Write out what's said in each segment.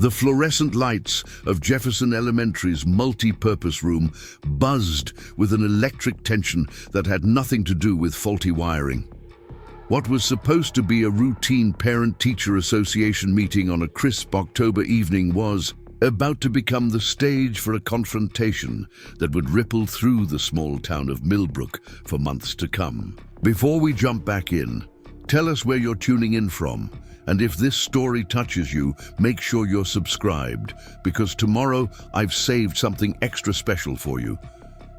The fluorescent lights of Jefferson Elementary's multi-purpose room buzzed with an electric tension that had nothing to do with faulty wiring. What was supposed to be a routine parent-teacher association meeting on a crisp October evening was about to become the stage for a confrontation that would ripple through the small town of Millbrook for months to come. Before we jump back in, tell us where you're tuning in from, and if this story touches you, make sure you're subscribed, because tomorrow I've saved something extra special for you.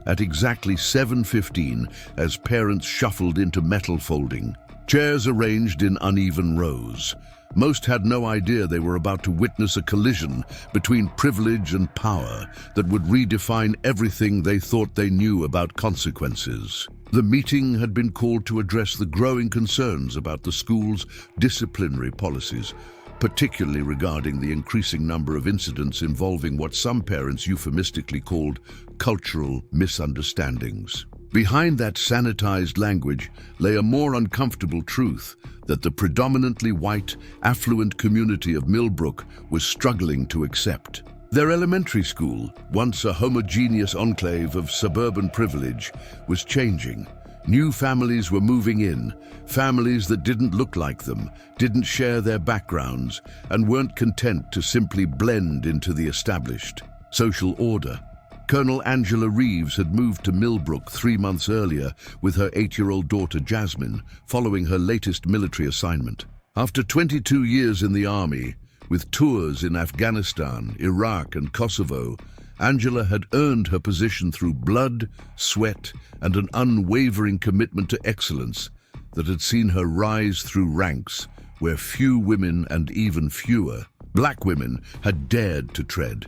At exactly 7:15, as parents shuffled into metal folding, chairs arranged in uneven rows, most had no idea they were about to witness a collision between privilege and power that would redefine everything they thought they knew about consequences. The meeting had been called to address the growing concerns about the school's disciplinary policies, particularly regarding the increasing number of incidents involving what some parents euphemistically called cultural misunderstandings. Behind that sanitized language lay a more uncomfortable truth that the predominantly white, affluent community of Millbrook was struggling to accept. Their elementary school, once a homogeneous enclave of suburban privilege, was changing. New families were moving in, families that didn't look like them, didn't share their backgrounds, and weren't content to simply blend into the established social order. Colonel Angela Reeves had moved to Millbrook 3 months earlier with her 8-year-old daughter Jasmine, following her latest military assignment. After 22 years in the army, with tours in Afghanistan, Iraq and Kosovo, Angela had earned her position through blood, sweat, and an unwavering commitment to excellence that had seen her rise through ranks where few women and even fewer black women had dared to tread.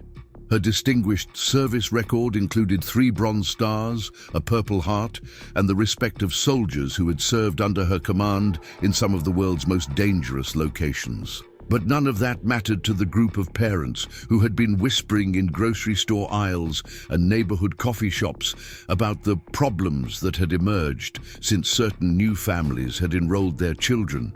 Her distinguished service record included 3 Bronze Stars, a Purple Heart, and the respect of soldiers who had served under her command in some of the world's most dangerous locations. But none of that mattered to the group of parents who had been whispering in grocery store aisles and neighborhood coffee shops about the problems that had emerged since certain new families had enrolled their children.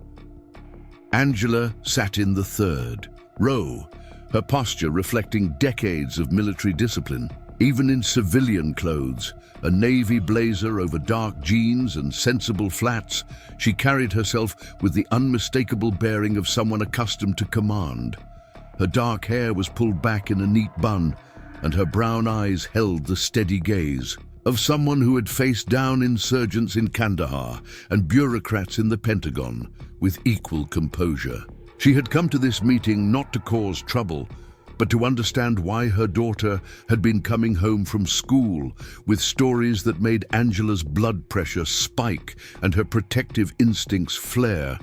Angela sat in the 3rd row, her posture reflecting decades of military discipline. Even in civilian clothes, a navy blazer over dark jeans and sensible flats, she carried herself with the unmistakable bearing of someone accustomed to command. Her dark hair was pulled back in a neat bun, and her brown eyes held the steady gaze of someone who had faced down insurgents in Kandahar and bureaucrats in the Pentagon with equal composure. She had come to this meeting not to cause trouble, but to understand why her daughter had been coming home from school with stories that made Angela's blood pressure spike and her protective instincts flare.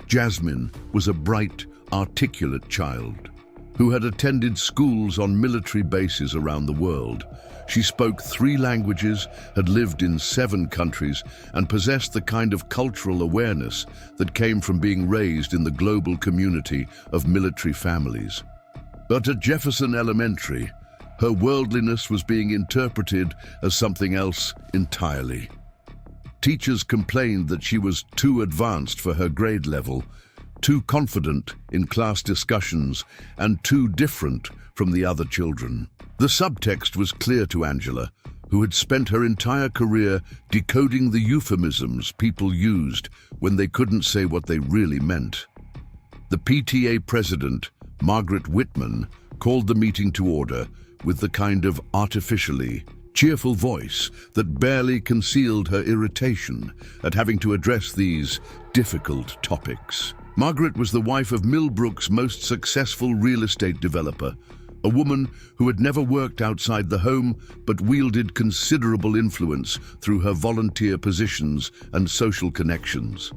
Jasmine was a bright, articulate child who had attended schools on military bases around the world. She spoke 3 languages, had lived in 7 countries, and possessed the kind of cultural awareness that came from being raised in the global community of military families. But at Jefferson Elementary, her worldliness was being interpreted as something else entirely. Teachers complained that she was too advanced for her grade level, too confident in class discussions, and too different from the other children. The subtext was clear to Angela, who had spent her entire career decoding the euphemisms people used when they couldn't say what they really meant. The PTA president, Margaret Whitman, called the meeting to order with the kind of artificially cheerful voice that barely concealed her irritation at having to address these difficult topics. Margaret was the wife of Millbrook's most successful real estate developer, a woman who had never worked outside the home but wielded considerable influence through her volunteer positions and social connections.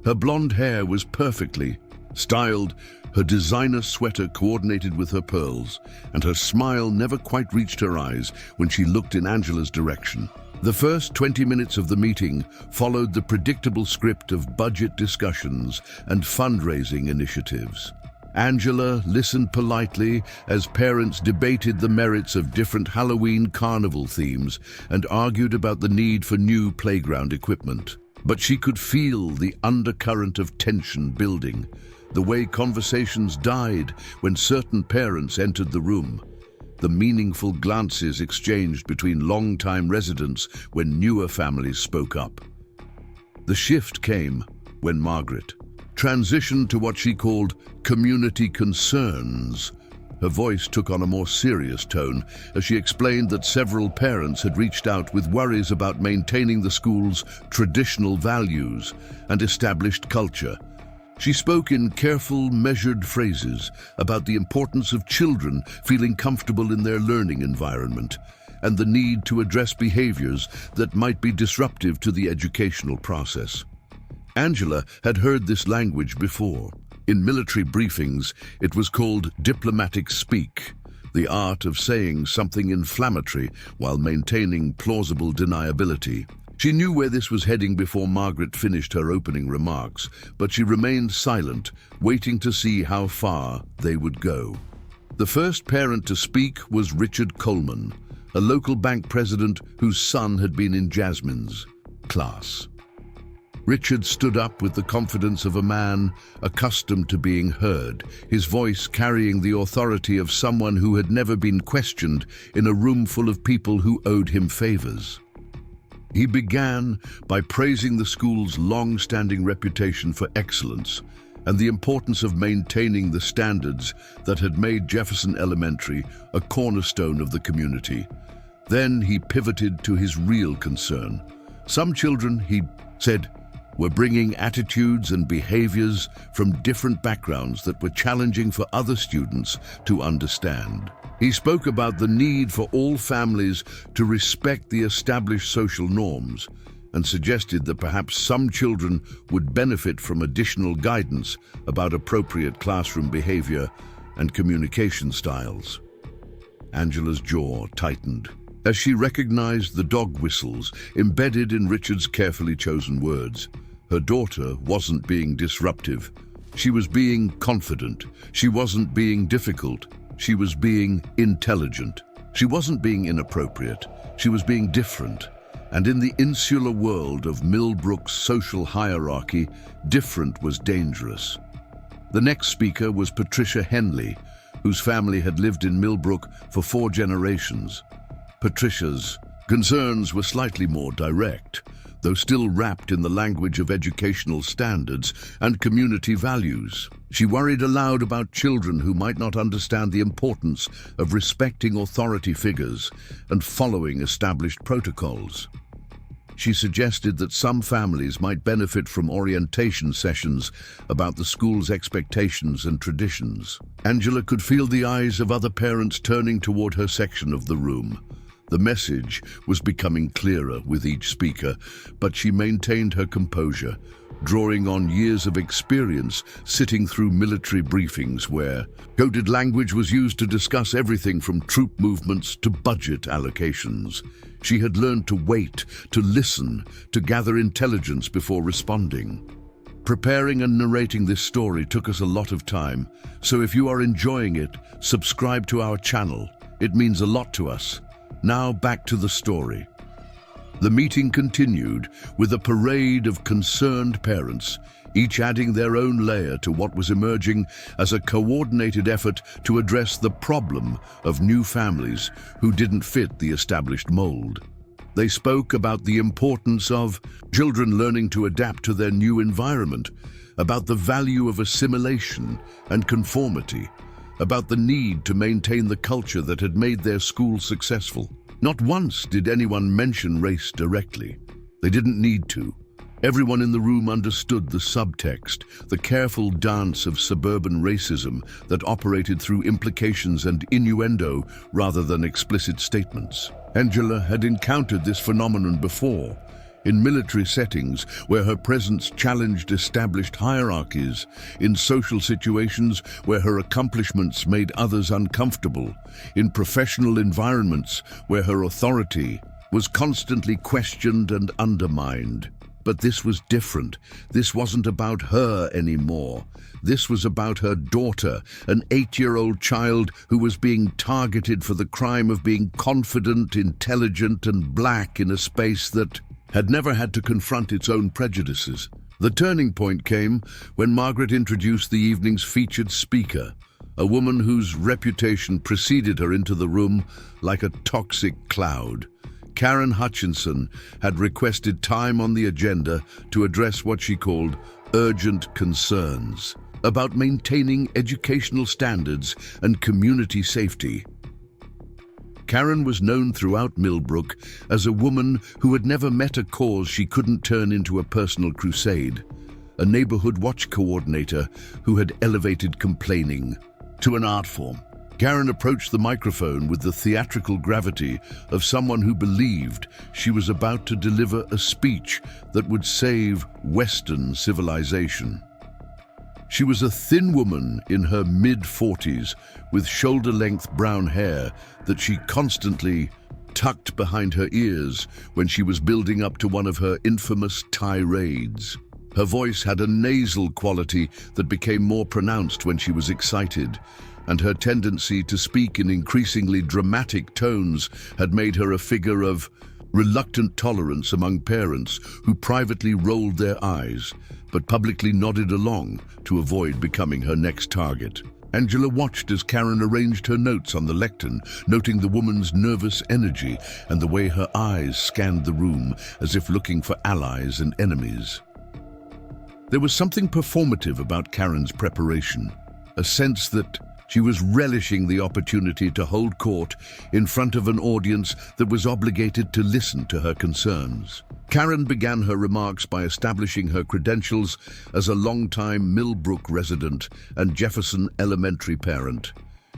Her blonde hair was perfectly styled, her designer sweater coordinated with her pearls, and her smile never quite reached her eyes when she looked in Angela's direction. The first 20 minutes of the meeting followed the predictable script of budget discussions and fundraising initiatives. Angela listened politely as parents debated the merits of different Halloween carnival themes and argued about the need for new playground equipment. But she could feel the undercurrent of tension building. the way conversations died when certain parents entered the room, the meaningful glances exchanged between long-time residents when newer families spoke up. The shift came when Margaret transitioned to what she called community concerns. Her voice took on a more serious tone as she explained that several parents had reached out with worries about maintaining the school's traditional values and established culture. She spoke in careful, measured phrases about the importance of children feeling comfortable in their learning environment and the need to address behaviors that might be disruptive to the educational process. Angela had heard this language before. In military briefings, it was called diplomatic speak, the art of saying something inflammatory while maintaining plausible deniability. She knew where this was heading before Margaret finished her opening remarks, but she remained silent, waiting to see how far they would go. The first parent to speak was Richard Coleman, a local bank president whose son had been in Jasmine's class. Richard stood up with the confidence of a man accustomed to being heard, his voice carrying the authority of someone who had never been questioned in a room full of people who owed him favors. He began by praising the school's long-standing reputation for excellence and the importance of maintaining the standards that had made Jefferson Elementary a cornerstone of the community. Then he pivoted to his real concern. Some children, he said, were bringing attitudes and behaviors from different backgrounds that were challenging for other students to understand. He spoke about the need for all families to respect the established social norms and suggested that perhaps some children would benefit from additional guidance about appropriate classroom behavior and communication styles. Angela's jaw tightened as she recognized the dog whistles embedded in Richard's carefully chosen words. Her daughter wasn't being disruptive. She was being confident. She wasn't being difficult. She was being intelligent. She wasn't being inappropriate. She was being different. And in the insular world of Millbrook's social hierarchy, different was dangerous. The next speaker was Patricia Henley, whose family had lived in Millbrook for 4 generations. Patricia's concerns were slightly more direct, though still wrapped in the language of educational standards and community values. She worried aloud about children who might not understand the importance of respecting authority figures and following established protocols. She suggested that some families might benefit from orientation sessions about the school's expectations and traditions. Angela could feel the eyes of other parents turning toward her section of the room. The message was becoming clearer with each speaker, but she maintained her composure, drawing on years of experience sitting through military briefings where coded language was used to discuss everything from troop movements to budget allocations. She had learned to wait, to listen, to gather intelligence before responding. Preparing and narrating this story took us a lot of time, so if you are enjoying it, subscribe to our channel. It means a lot to us. Now back to the story. The meeting continued with a parade of concerned parents, each adding their own layer to what was emerging as a coordinated effort to address the problem of new families who didn't fit the established mold. They spoke about the importance of children learning to adapt to their new environment, about the value of assimilation and conformity, about the need to maintain the culture that had made their school successful. Not once did anyone mention race directly. They didn't need to. Everyone in the room understood the subtext, the careful dance of suburban racism that operated through implications and innuendo rather than explicit statements. Angela had encountered this phenomenon before, in military settings where her presence challenged established hierarchies, in social situations where her accomplishments made others uncomfortable, in professional environments where her authority was constantly questioned and undermined. But this was different. This wasn't about her anymore. This was about her daughter, an 8-year-old child who was being targeted for the crime of being confident, intelligent, and black in a space that had never had to confront its own prejudices. The turning point came when Margaret introduced the evening's featured speaker, a woman whose reputation preceded her into the room like a toxic cloud. Karen Hutchinson had requested time on the agenda to address what she called urgent concerns about maintaining educational standards and community safety. Karen was known throughout Millbrook as a woman who had never met a cause she couldn't turn into a personal crusade, a neighborhood watch coordinator who had elevated complaining to an art form. Karen approached the microphone with the theatrical gravity of someone who believed she was about to deliver a speech that would save Western civilization. She was a thin woman in her mid-40s with shoulder-length brown hair that she constantly tucked behind her ears when she was building up to one of her infamous tirades. Her voice had a nasal quality that became more pronounced when she was excited, and her tendency to speak in increasingly dramatic tones had made her a figure of reluctant tolerance among parents who privately rolled their eyes but publicly nodded along to avoid becoming her next target. Angela watched as Karen arranged her notes on the lectern, noting the woman's nervous energy and the way her eyes scanned the room as if looking for allies and enemies. There was something performative about Karen's preparation, a sense that she was relishing the opportunity to hold court in front of an audience that was obligated to listen to her concerns. Karen began her remarks by establishing her credentials as a longtime Millbrook resident and Jefferson Elementary parent.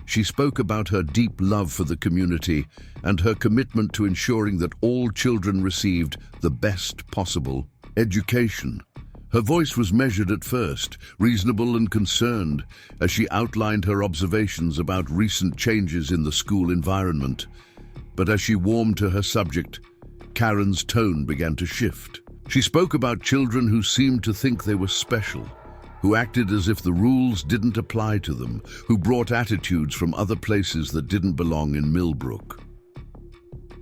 She spoke about her deep love for the community and her commitment to ensuring that all children received the best possible education. Her voice was measured at first, reasonable and concerned, as she outlined her observations about recent changes in the school environment. But as she warmed to her subject, Karen's tone began to shift. She spoke about children who seemed to think they were special, who acted as if the rules didn't apply to them, who brought attitudes from other places that didn't belong in Millbrook.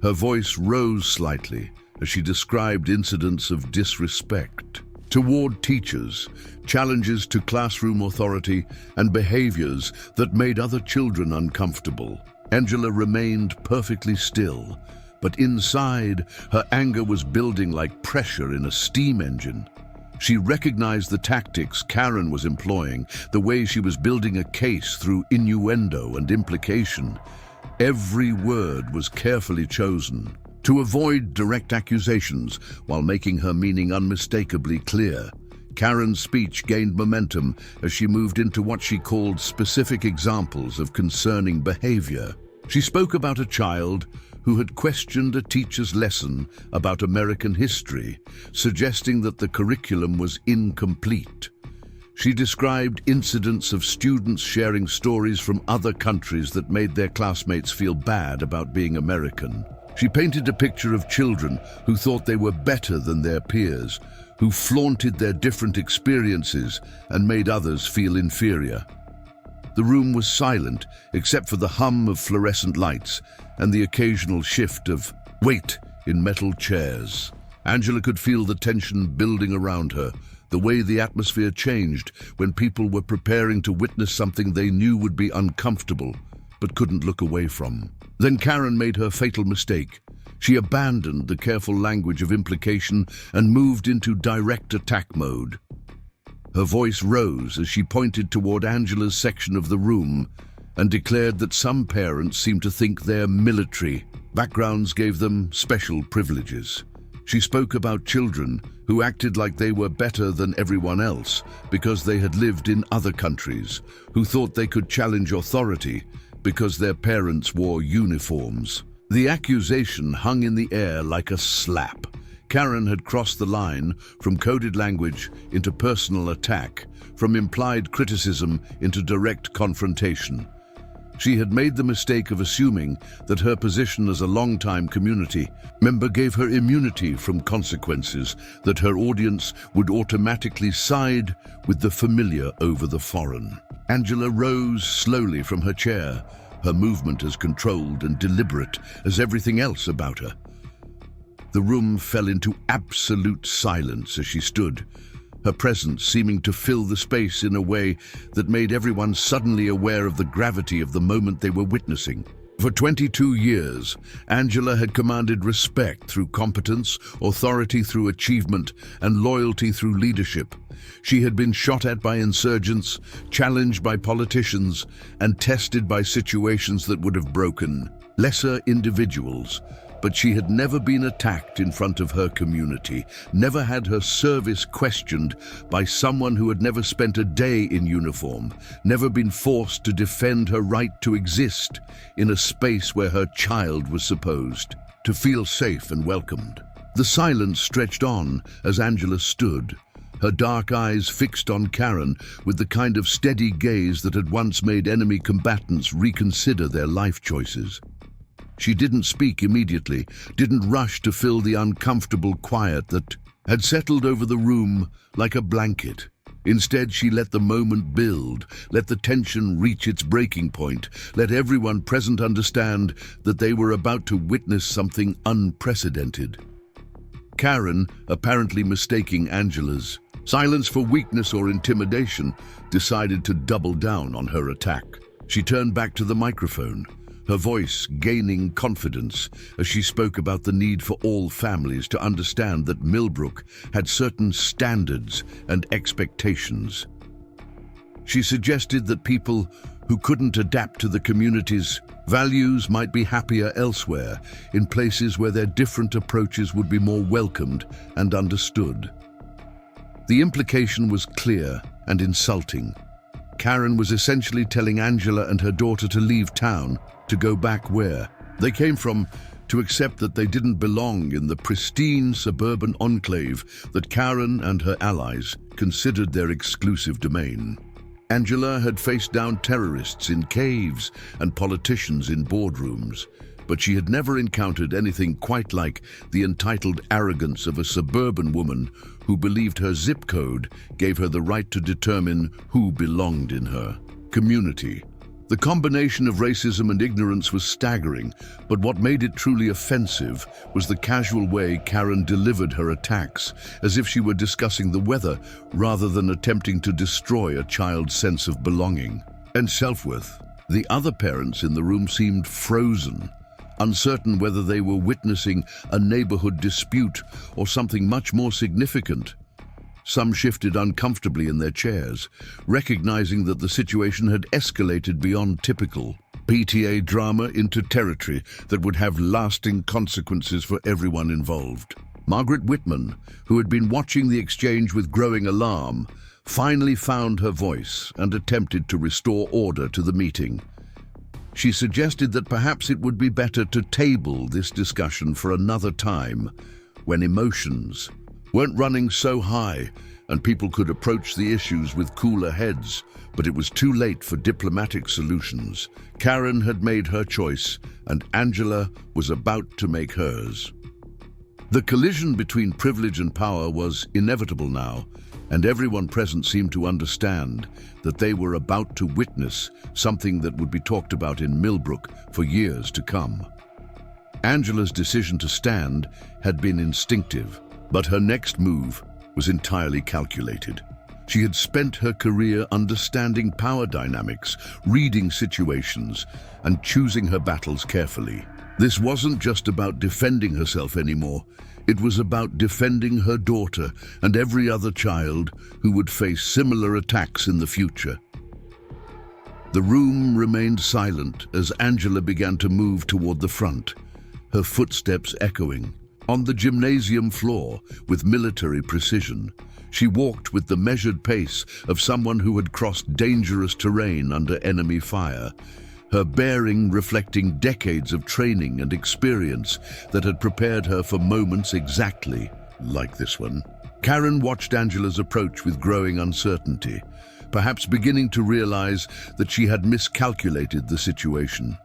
Her voice rose slightly as she described incidents of disrespect toward teachers, challenges to classroom authority, and behaviors that made other children uncomfortable. Angela remained perfectly still, but inside, her anger was building like pressure in a steam engine. She recognized the tactics Karen was employing, the way she was building a case through innuendo and implication. Every word was carefully chosen to avoid direct accusations while making her meaning unmistakably clear. Karen's speech gained momentum as she moved into what she called specific examples of concerning behavior. She spoke about a child who had questioned a teacher's lesson about American history, suggesting that the curriculum was incomplete. She described incidents of students sharing stories from other countries that made their classmates feel bad about being American. She painted a picture of children who thought they were better than their peers, who flaunted their different experiences and made others feel inferior. The room was silent except for the hum of fluorescent lights and the occasional shift of weight in metal chairs. Angela could feel the tension building around her, the way the atmosphere changed when people were preparing to witness something they knew would be uncomfortable but couldn't look away from. Then Karen made her fatal mistake. She abandoned the careful language of implication and moved into direct attack mode. Her voice rose as she pointed toward Angela's section of the room and declared that some parents seemed to think their military backgrounds gave them special privileges. She spoke about children who acted like they were better than everyone else because they had lived in other countries, who thought they could challenge authority because their parents wore uniforms. The accusation hung in the air like a slap. Karen had crossed the line from coded language into personal attack, from implied criticism into direct confrontation. She had made the mistake of assuming that her position as a longtime community member gave her immunity from consequences, that her audience would automatically side with the familiar over the foreign. Angela rose slowly from her chair, her movement as controlled and deliberate as everything else about her. The room fell into absolute silence as she stood, her presence seeming to fill the space in a way that made everyone suddenly aware of the gravity of the moment they were witnessing. For 22 years, Angela had commanded respect through competence, authority through achievement, and loyalty through leadership. She had been shot at by insurgents, challenged by politicians, and tested by situations that would have broken lesser individuals. But she had never been attacked in front of her community, never had her service questioned by someone who had never spent a day in uniform, never been forced to defend her right to exist in a space where her child was supposed to feel safe and welcomed. The silence stretched on as Angela stood, her dark eyes fixed on Karen with the kind of steady gaze that had once made enemy combatants reconsider their life choices. She didn't speak immediately, didn't rush to fill the uncomfortable quiet that had settled over the room like a blanket. Instead, she let the moment build, let the tension reach its breaking point, let everyone present understand that they were about to witness something unprecedented. Karen, apparently mistaking Angela's silence for weakness or intimidation, decided to double down on her attack. She turned back to the microphone, her voice gaining confidence as she spoke about the need for all families to understand that Millbrook had certain standards and expectations. She suggested that people who couldn't adapt to the community's values might be happier elsewhere, in places where their different approaches would be more welcomed and understood. The implication was clear and insulting. Karen was essentially telling Angela and her daughter to leave town, to go back where they came from, to accept that they didn't belong in the pristine suburban enclave that Karen and her allies considered their exclusive domain. Angela had faced down terrorists in caves and politicians in boardrooms, but she had never encountered anything quite like the entitled arrogance of a suburban woman who believed her zip code gave her the right to determine who belonged in her community. The combination of racism and ignorance was staggering, but what made it truly offensive was the casual way Karen delivered her attacks, as if she were discussing the weather rather than attempting to destroy a child's sense of belonging and self-worth. The other parents in the room seemed frozen, uncertain whether they were witnessing a neighborhood dispute or something much more significant. Some shifted uncomfortably in their chairs, recognizing that the situation had escalated beyond typical PTA drama into territory that would have lasting consequences for everyone involved. Margaret Whitman, who had been watching the exchange with growing alarm, finally found her voice and attempted to restore order to the meeting. She suggested that perhaps it would be better to table this discussion for another time, when emotions weren't running so high and people could approach the issues with cooler heads, but it was too late for diplomatic solutions. Karen had made her choice, and Angela was about to make hers. The collision between privilege and power was inevitable now, and everyone present seemed to understand that they were about to witness something that would be talked about in Millbrook for years to come. Angela's decision to stand had been instinctive, but her next move was entirely calculated. She had spent her career understanding power dynamics, reading situations, and choosing her battles carefully. This wasn't just about defending herself anymore. It was about defending her daughter and every other child who would face similar attacks in the future. The room remained silent as Angela began to move toward the front, her footsteps echoing. On the gymnasium floor, with military precision, she walked with the measured pace of someone who had crossed dangerous terrain under enemy fire, her bearing reflecting decades of training and experience that had prepared her for moments exactly like this one. Karen watched Angela's approach with growing uncertainty, perhaps beginning to realize that she had miscalculated the situation.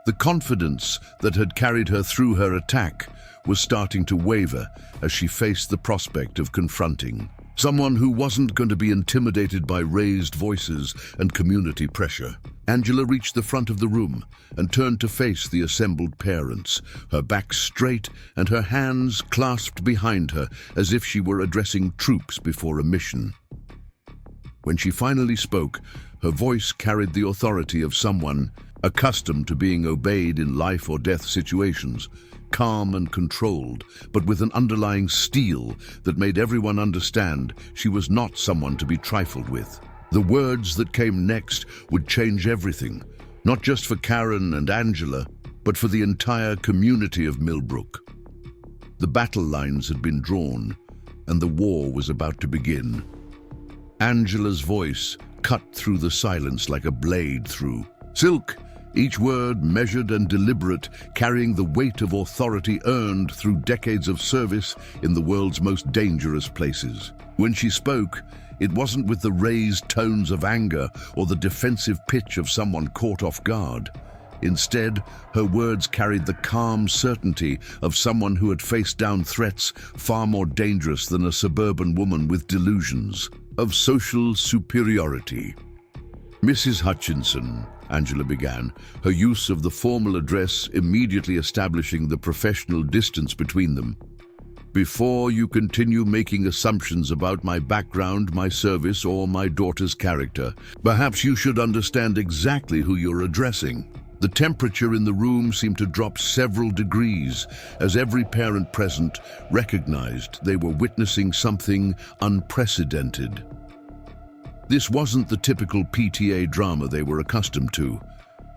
The confidence that had carried her through her attack was starting to waver as she faced the prospect of confronting Someone who wasn't going to be intimidated by raised voices and community pressure. Angela reached the front of the room and turned to face the assembled parents, her back straight and her hands clasped behind her as if she were addressing troops before a mission. When she finally spoke, her voice carried the authority of someone accustomed to being obeyed in life or death situations, calm and controlled, but with an underlying steel that made everyone understand she was not someone to be trifled with. The words that came next would change everything, not just for Karen and Angela, but for the entire community of Millbrook. The battle lines had been drawn, and the war was about to begin. Angela's voice cut through the silence like a blade through silk, each word measured and deliberate, carrying the weight of authority earned through decades of service in the world's most dangerous places. When she spoke, it wasn't with the raised tones of anger or the defensive pitch of someone caught off guard. Instead, her words carried the calm certainty of someone who had faced down threats far more dangerous than a suburban woman with delusions of social superiority. "Mrs. Hutchinson," Angela began, her use of the formal address immediately establishing the professional distance between them. "Before you continue making assumptions about my background, my service, or my daughter's character, perhaps you should understand exactly who you're addressing." The temperature in the room seemed to drop several degrees as every parent present recognized they were witnessing something unprecedented. This wasn't the typical PTA drama they were accustomed to,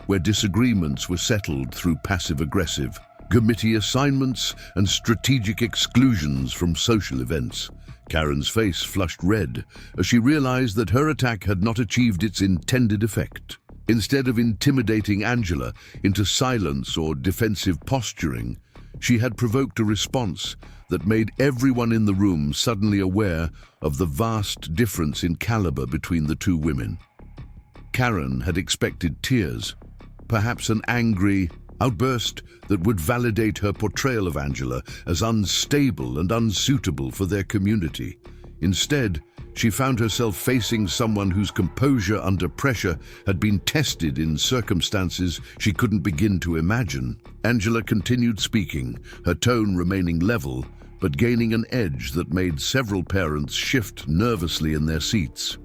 where disagreements were settled through passive-aggressive committee assignments and strategic exclusions from social events. Karen's face flushed red as she realized that her attack had not achieved its intended effect. Instead of intimidating Angela into silence or defensive posturing, she had provoked a response that made everyone in the room suddenly aware of the vast difference in caliber between the two women. Karen had expected tears, perhaps an angry outburst that would validate her portrayal of Angela as unstable and unsuitable for their community. Instead, she found herself facing someone whose composure under pressure had been tested in circumstances she couldn't begin to imagine. Angela continued speaking, her tone remaining level, but gaining an edge that made several parents shift nervously in their seats.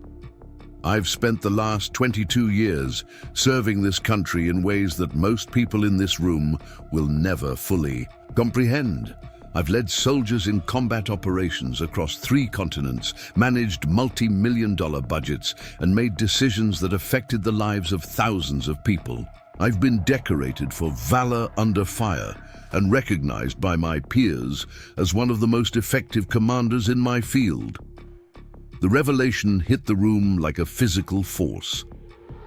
"I've spent the last 22 years serving this country in ways that most people in this room will never fully comprehend. I've led soldiers in combat operations across 3 continents, managed multi-million-dollar budgets, and made decisions that affected the lives of thousands of people. I've been decorated for valor under fire and recognized by my peers as one of the most effective commanders in my field." The revelation hit the room like a physical force.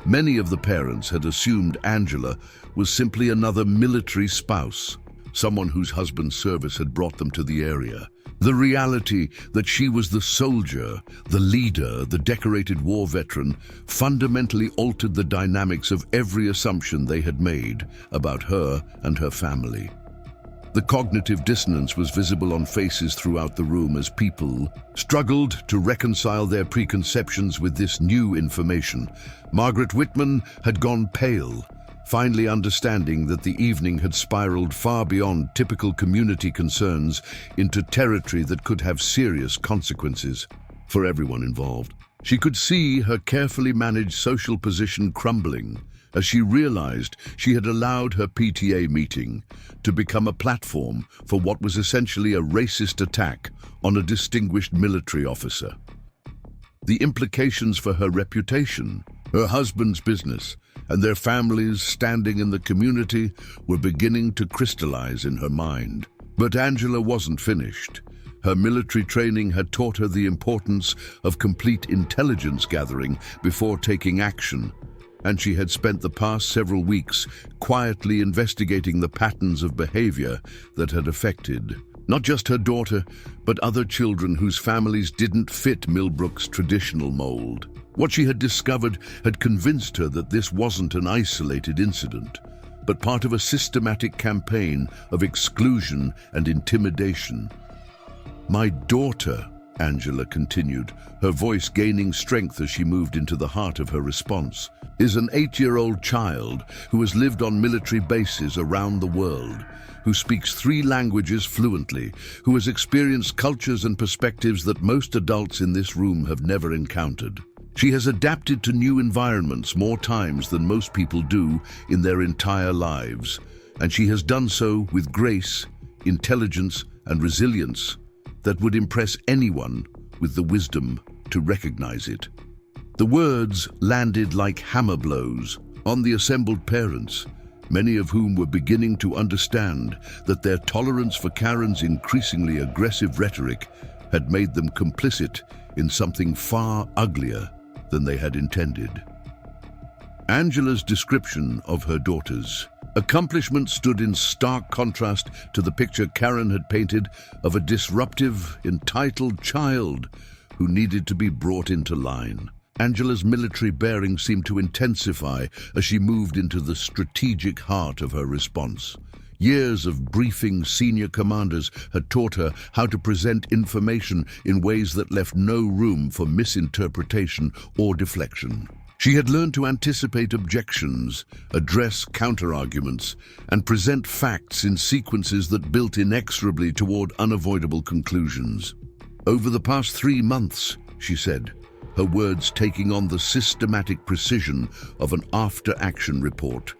Many of the parents had assumed Angela was simply another military spouse, someone whose husband's service had brought them to the area. The reality that she was the soldier, the leader, the decorated war veteran, fundamentally altered the dynamics of every assumption they had made about her and her family. The cognitive dissonance was visible on faces throughout the room as people struggled to reconcile their preconceptions with this new information. Margaret Whitman had gone pale, finally understanding that the evening had spiraled far beyond typical community concerns into territory that could have serious consequences for everyone involved. She could see her carefully managed social position crumbling as she realized she had allowed her PTA meeting to become a platform for what was essentially a racist attack on a distinguished military officer. The implications for her reputation, her husband's business, and their families standing in the community were beginning to crystallize in her mind. But Angela wasn't finished. Her military training had taught her the importance of complete intelligence gathering before taking action, and she had spent the past several weeks quietly investigating the patterns of behavior that had affected not just her daughter, but other children whose families didn't fit Millbrook's traditional mold. What she had discovered had convinced her that this wasn't an isolated incident, but part of a systematic campaign of exclusion and intimidation. "My daughter," Angela continued, her voice gaining strength as she moved into the heart of her response, is an 8-year-old child who has lived on military bases around the world, who speaks 3 languages fluently, who has experienced cultures and perspectives that most adults in this room have never encountered. She has adapted to new environments more times than most people do in their entire lives, and she has done so with grace, intelligence, and resilience that would impress anyone with the wisdom to recognize it. The words landed like hammer blows on the assembled parents, many of whom were beginning to understand that their tolerance for Karen's increasingly aggressive rhetoric had made them complicit in something far uglier than they had intended. Angela's description of her daughter's accomplishment stood in stark contrast to the picture Karen had painted of a disruptive, entitled child who needed to be brought into line. Angela's military bearing seemed to intensify as she moved into the strategic heart of her response. Years of briefing senior commanders had taught her how to present information in ways that left no room for misinterpretation or deflection. She had learned to anticipate objections, address counterarguments, and present facts in sequences that built inexorably toward unavoidable conclusions. Over the past 3 months, she said, her words taking on the systematic precision of an after-action report,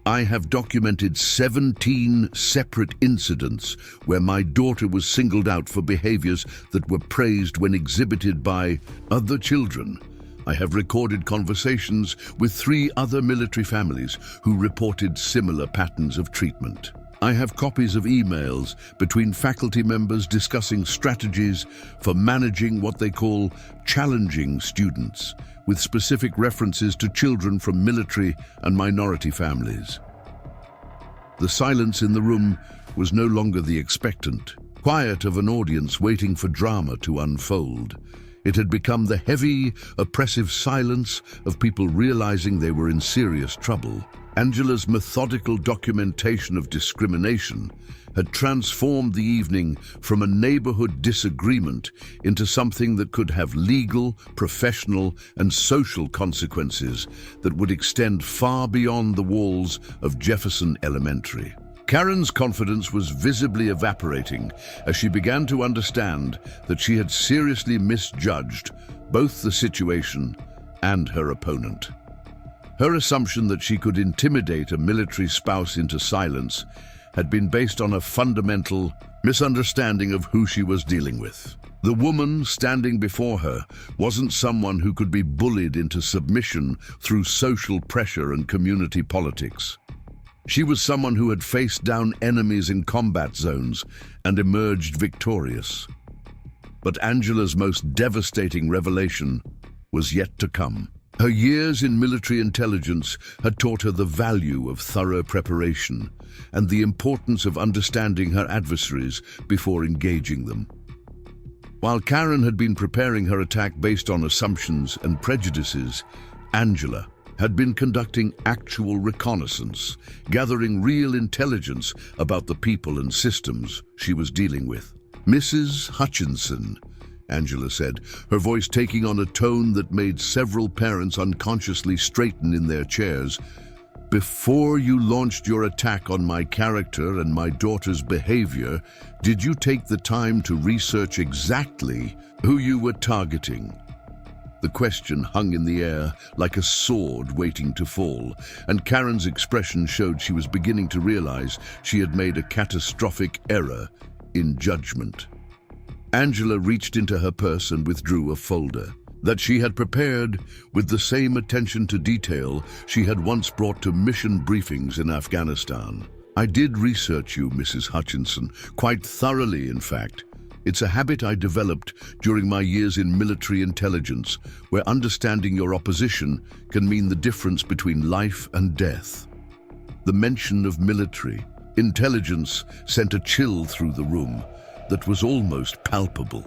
I have documented 17 separate incidents where my daughter was singled out for behaviors that were praised when exhibited by other children. I have recorded conversations with 3 other military families who reported similar patterns of treatment. I have copies of emails between faculty members discussing strategies for managing what they call challenging students, with specific references to children from military and minority families. The silence in the room was no longer the expectant, quiet of an audience waiting for drama to unfold. It had become the heavy, oppressive silence of people realizing they were in serious trouble. Angela's methodical documentation of discrimination had transformed the evening from a neighborhood disagreement into something that could have legal, professional, and social consequences that would extend far beyond the walls of Jefferson Elementary. Karen's confidence was visibly evaporating as she began to understand that she had seriously misjudged both the situation and her opponent. Her assumption that she could intimidate a military spouse into silence had been based on a fundamental misunderstanding of who she was dealing with. The woman standing before her wasn't someone who could be bullied into submission through social pressure and community politics. She was someone who had faced down enemies in combat zones and emerged victorious. But Angela's most devastating revelation was yet to come. Her years in military intelligence had taught her the value of thorough preparation and the importance of understanding her adversaries before engaging them. While Karen had been preparing her attack based on assumptions and prejudices, Angela had been conducting actual reconnaissance, gathering real intelligence about the people and systems she was dealing with. Mrs. Hutchinson, Angela said, her voice taking on a tone that made several parents unconsciously straighten in their chairs, before you launched your attack on my character and my daughter's behavior, did you take the time to research exactly who you were targeting? The question hung in the air like a sword waiting to fall, and Karen's expression showed she was beginning to realize she had made a catastrophic error in judgment. Angela reached into her purse and withdrew a folder that she had prepared with the same attention to detail she had once brought to mission briefings in Afghanistan. I did research you, Mrs. Hutchinson, quite thoroughly, in fact. It's a habit I developed during my years in military intelligence, where understanding your opposition can mean the difference between life and death. The mention of military intelligence sent a chill through the room that was almost palpable.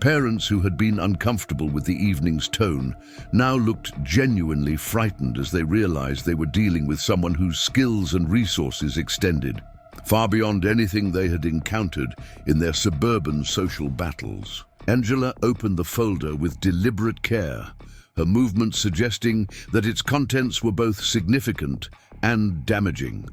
Parents who had been uncomfortable with the evening's tone now looked genuinely frightened as they realized they were dealing with someone whose skills and resources extended far beyond anything they had encountered in their suburban social battles. Angela opened the folder with deliberate care, her movements suggesting that its contents were both significant and damaging.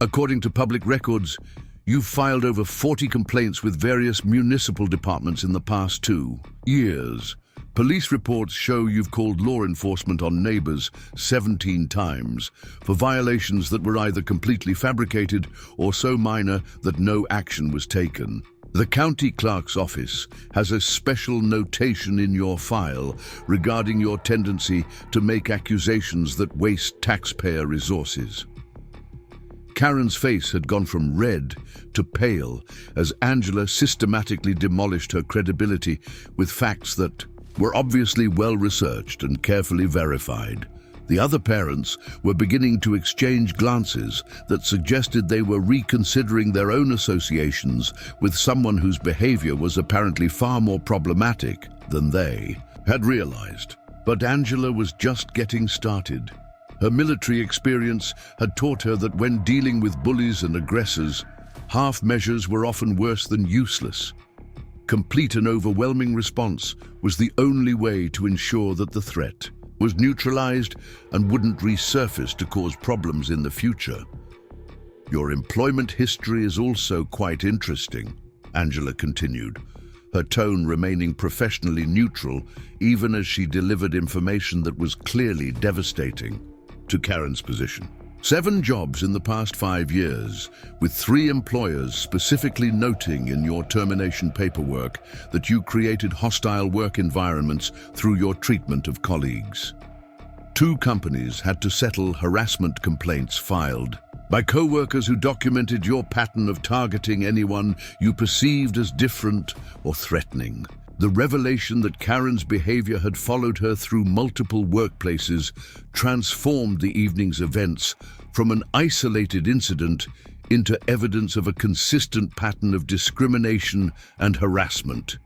According to public records, you've filed over 40 complaints with various municipal departments in the past 2 years. Police reports show you've called law enforcement on neighbors 17 times for violations that were either completely fabricated or so minor that no action was taken. The county clerk's office has a special notation in your file regarding your tendency to make accusations that waste taxpayer resources. Karen's face had gone from red to pale as Angela systematically demolished her credibility with facts that were obviously well-researched and carefully verified. The other parents were beginning to exchange glances that suggested they were reconsidering their own associations with someone whose behavior was apparently far more problematic than they had realized. But Angela was just getting started. Her military experience had taught her that when dealing with bullies and aggressors, half measures were often worse than useless. Complete and overwhelming response was the only way to ensure that the threat was neutralized and wouldn't resurface to cause problems in the future. Your employment history is also quite interesting, Angela continued, her tone remaining professionally neutral even as she delivered information that was clearly devastating to Karen's position. 7 jobs in the past 5 years, with 3 employers specifically noting in your termination paperwork that you created hostile work environments through your treatment of colleagues. 2 companies had to settle harassment complaints filed by co-workers who documented your pattern of targeting anyone you perceived as different or threatening. The revelation that Karen's behavior had followed her through multiple workplaces transformed the evening's events from an isolated incident into evidence of a consistent pattern of discrimination and harassment.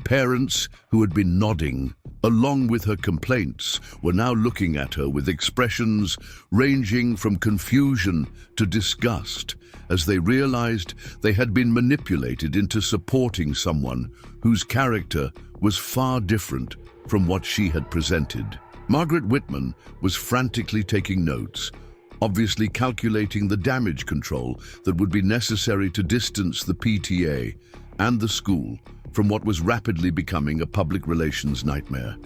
Parents who had been nodding along with her complaints were now looking at her with expressions ranging from confusion to disgust as they realized they had been manipulated into supporting someone whose character was far different from what she had presented. Margaret Whitman was frantically taking notes, obviously calculating the damage control that would be necessary to distance the PTA and the school from what was rapidly becoming a public relations nightmare.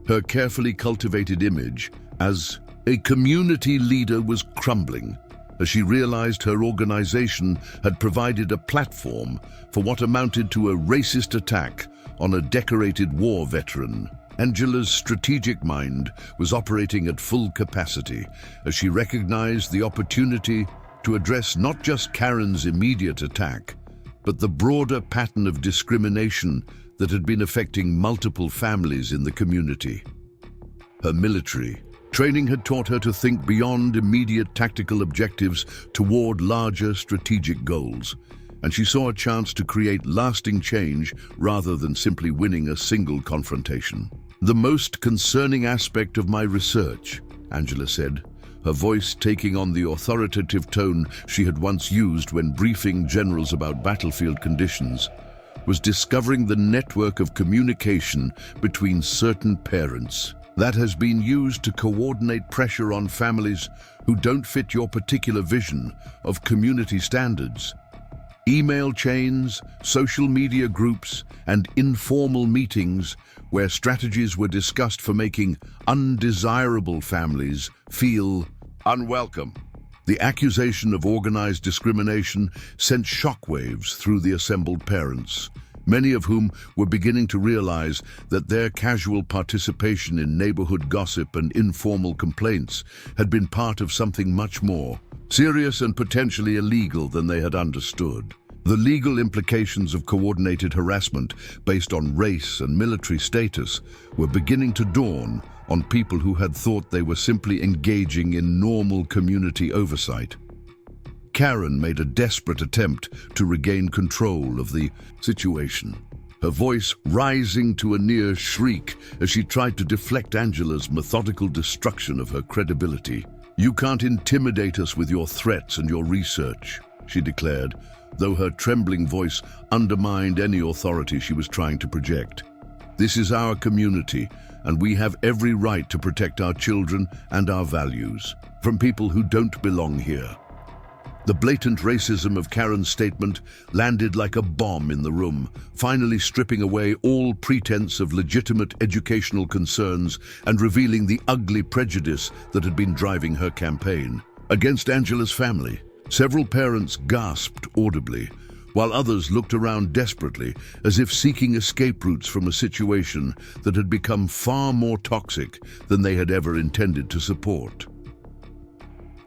Her carefully cultivated image as a community leader was crumbling as she realized her organization had provided a platform for what amounted to a racist attack on a decorated war veteran. Angela's strategic mind was operating at full capacity as she recognized the opportunity to address not just Karen's immediate attack, but the broader pattern of discrimination that had been affecting multiple families in the community. Her military training had taught her to think beyond immediate tactical objectives toward larger strategic goals, and she saw a chance to create lasting change rather than simply winning a single confrontation. "The most concerning aspect of my research," Angela said, her voice taking on the authoritative tone she had once used when briefing generals about battlefield conditions, was discovering the network of communication between certain parents that has been used to coordinate pressure on families who don't fit your particular vision of community standards. Email chains, social media groups, and informal meetings where strategies were discussed for making undesirable families feel unwelcome. The accusation of organized discrimination sent shockwaves through the assembled parents, many of whom were beginning to realize that their casual participation in neighborhood gossip and informal complaints had been part of something much more serious and potentially illegal than they had understood. The legal implications of coordinated harassment based on race and military status were beginning to dawn on people who had thought they were simply engaging in normal community oversight. Karen made a desperate attempt to regain control of the situation, her voice rising to a near shriek as she tried to deflect Angela's methodical destruction of her credibility. "You can't intimidate us with your threats and your research," she declared, though her trembling voice undermined any authority she was trying to project. "This is our community, and we have every right to protect our children and our values from people who don't belong here." The blatant racism of Karen's statement landed like a bomb in the room, finally stripping away all pretense of legitimate educational concerns and revealing the ugly prejudice that had been driving her campaign against Angela's family. Several parents gasped audibly, while others looked around desperately, as if seeking escape routes from a situation that had become far more toxic than they had ever intended to support.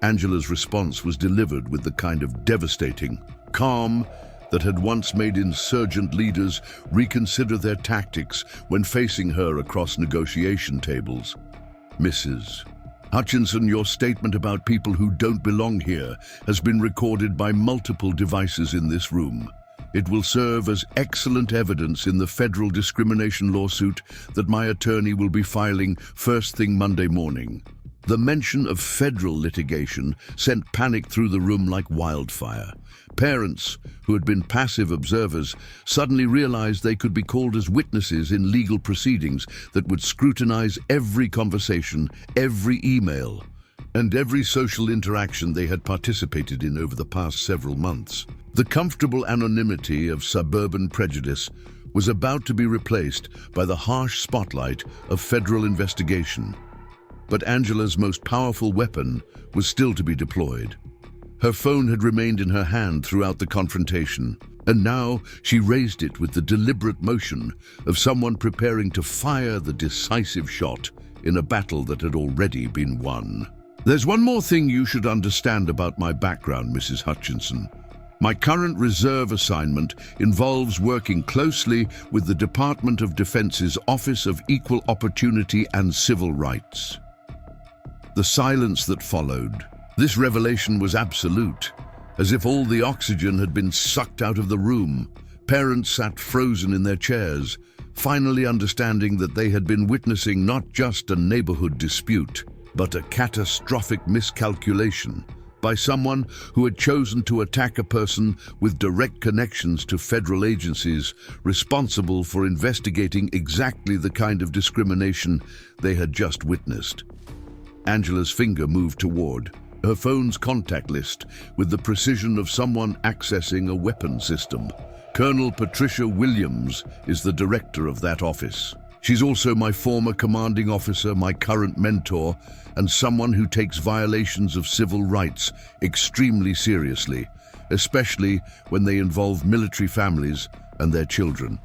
Angela's response was delivered with the kind of devastating calm that had once made insurgent leaders reconsider their tactics when facing her across negotiation tables. "Mrs. Hutchinson, your statement about people who don't belong here has been recorded by multiple devices in this room. It will serve as excellent evidence in the federal discrimination lawsuit that my attorney will be filing first thing Monday morning." The mention of federal litigation sent panic through the room like wildfire. Parents, who had been passive observers, suddenly realized they could be called as witnesses in legal proceedings that would scrutinize every conversation, every email, and every social interaction they had participated in over the past several months. The comfortable anonymity of suburban prejudice was about to be replaced by the harsh spotlight of federal investigation. But Angela's most powerful weapon was still to be deployed. Her phone had remained in her hand throughout the confrontation, and now she raised it with the deliberate motion of someone preparing to fire the decisive shot in a battle that had already been won. "There's one more thing you should understand about my background, Mrs. Hutchinson. My current reserve assignment involves working closely with the Department of Defense's Office of Equal Opportunity and Civil Rights." The silence that followed. This revelation was absolute, as if all the oxygen had been sucked out of the room. Parents sat frozen in their chairs, finally understanding that they had been witnessing not just a neighborhood dispute, but a catastrophic miscalculation by someone who had chosen to attack a person with direct connections to federal agencies responsible for investigating exactly the kind of discrimination they had just witnessed. Angela's finger moved toward her phone's contact list with the precision of someone accessing a weapon system. Colonel Patricia Williams is the director of that office. She's also my former commanding officer, my current mentor, and someone who takes violations of civil rights extremely seriously, especially when they involve military families and their children.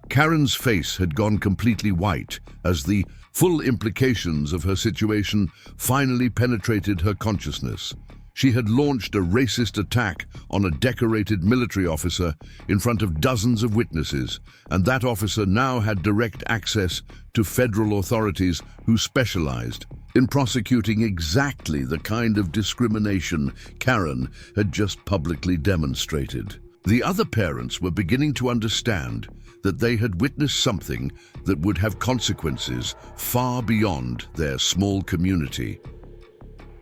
Karen's face had gone completely white as the full implications of her situation finally penetrated her consciousness. She had launched a racist attack on a decorated military officer in front of dozens of witnesses, and that officer now had direct access to federal authorities who specialized in prosecuting exactly the kind of discrimination Karen had just publicly demonstrated. The other parents were beginning to understand that they had witnessed something that would have consequences far beyond their small community.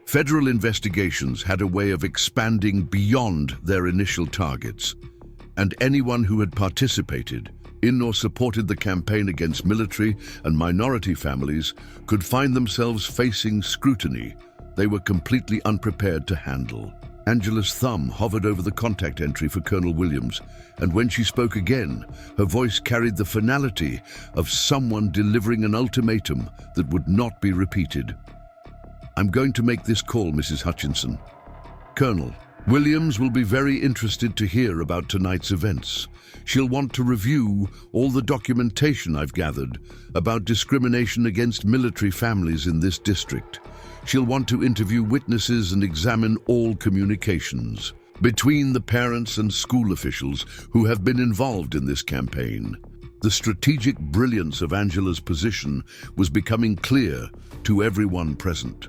Federal investigations had a way of expanding beyond their initial targets, and anyone who had participated in or supported the campaign against military and minority families could find themselves facing scrutiny they were completely unprepared to handle. Angela's thumb hovered over the contact entry for Colonel Williams, and when she spoke again, her voice carried the finality of someone delivering an ultimatum that would not be repeated. "I'm going to make this call, Mrs. Hutchinson. Colonel Williams will be very interested to hear about tonight's events. She'll want to review all the documentation I've gathered about discrimination against military families in this district. She'll want to interview witnesses and examine all communications between the parents and school officials who have been involved in this campaign." The strategic brilliance of Angela's position was becoming clear to everyone present.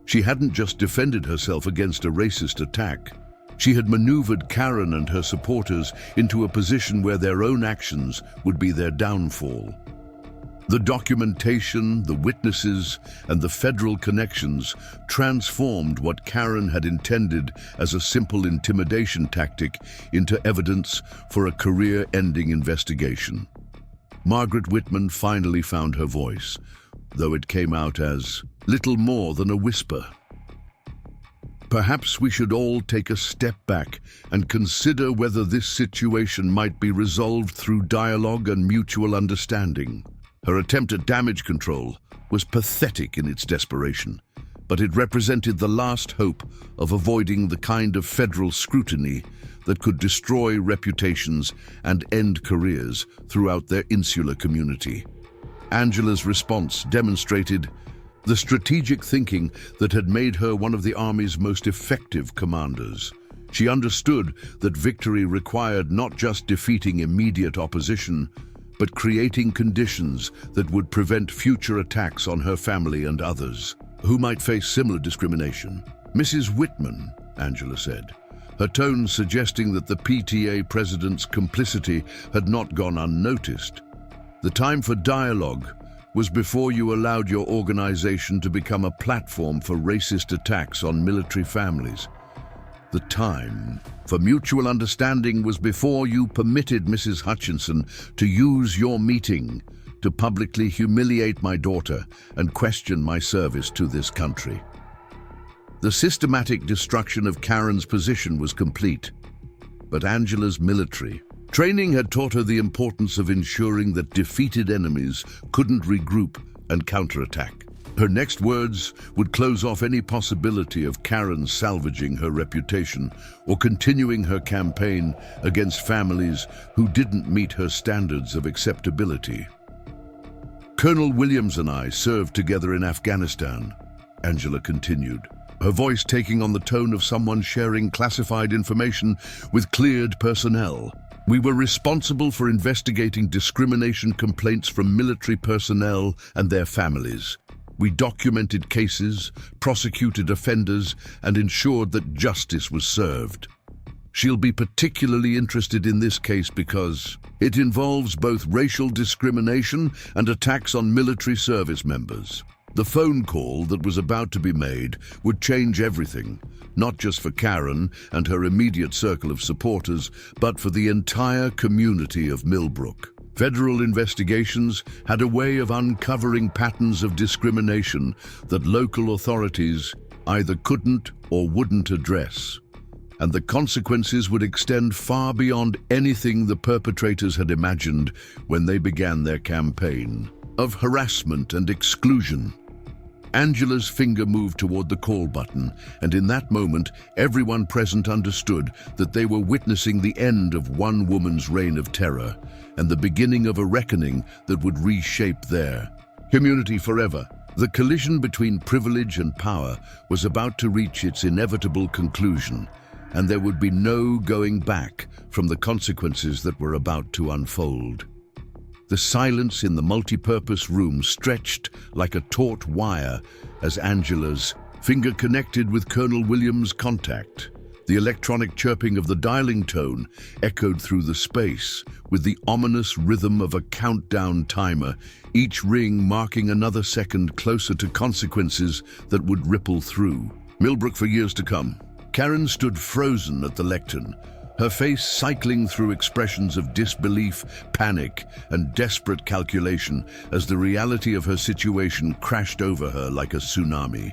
She hadn't just defended herself against a racist attack. She had maneuvered Karen and her supporters into a position where their own actions would be their downfall. The documentation, the witnesses, and the federal connections transformed what Karen had intended as a simple intimidation tactic into evidence for a career-ending investigation. Margaret Whitman finally found her voice, though it came out as little more than a whisper. Perhaps we should all take a step back and consider whether this situation might be resolved through dialogue and mutual understanding. Her attempt at damage control was pathetic in its desperation, but it represented the last hope of avoiding the kind of federal scrutiny that could destroy reputations and end careers throughout their insular community. Angela's response demonstrated the strategic thinking that had made her one of the Army's most effective commanders. She understood that victory required not just defeating immediate opposition, but creating conditions that would prevent future attacks on her family and others who might face similar discrimination. "Mrs. Whitman," Angela said, her tone suggesting that the PTA president's complicity had not gone unnoticed. "The time for dialogue was before you allowed your organization to become a platform for racist attacks on military families. The time for mutual understanding was before you permitted Mrs. Hutchinson to use your meeting to publicly humiliate my daughter and question my service to this country." The systematic destruction of Karen's position was complete, but Angela's military training had taught her the importance of ensuring that defeated enemies couldn't regroup and counterattack. Her next words would close off any possibility of Karen salvaging her reputation or continuing her campaign against families who didn't meet her standards of acceptability. "Colonel Williams and I served together in Afghanistan," Angela continued, her voice taking on the tone of someone sharing classified information with cleared personnel. "We were responsible for investigating discrimination complaints from military personnel and their families. We documented cases, prosecuted offenders, and ensured that justice was served. She'll be particularly interested in this case because it involves both racial discrimination and attacks on military service members." The phone call that was about to be made would change everything, not just for Karen and her immediate circle of supporters, but for the entire community of Millbrook. Federal investigations had a way of uncovering patterns of discrimination that local authorities either couldn't or wouldn't address, and the consequences would extend far beyond anything the perpetrators had imagined when they began their campaign of harassment and exclusion. Angela's finger moved toward the call button, and in that moment, everyone present understood that they were witnessing the end of one woman's reign of terror and the beginning of a reckoning that would reshape their community forever. The collision between privilege and power was about to reach its inevitable conclusion, and there would be no going back from the consequences that were about to unfold. The silence in the multipurpose room stretched like a taut wire as Angela's finger connected with Colonel Williams' contact. The electronic chirping of the dialing tone echoed through the space with the ominous rhythm of a countdown timer, each ring marking another second closer to consequences that would ripple through Millbrook for years to come. Karen stood frozen at the lectern, her face cycling through expressions of disbelief, panic, and desperate calculation as the reality of her situation crashed over her like a tsunami.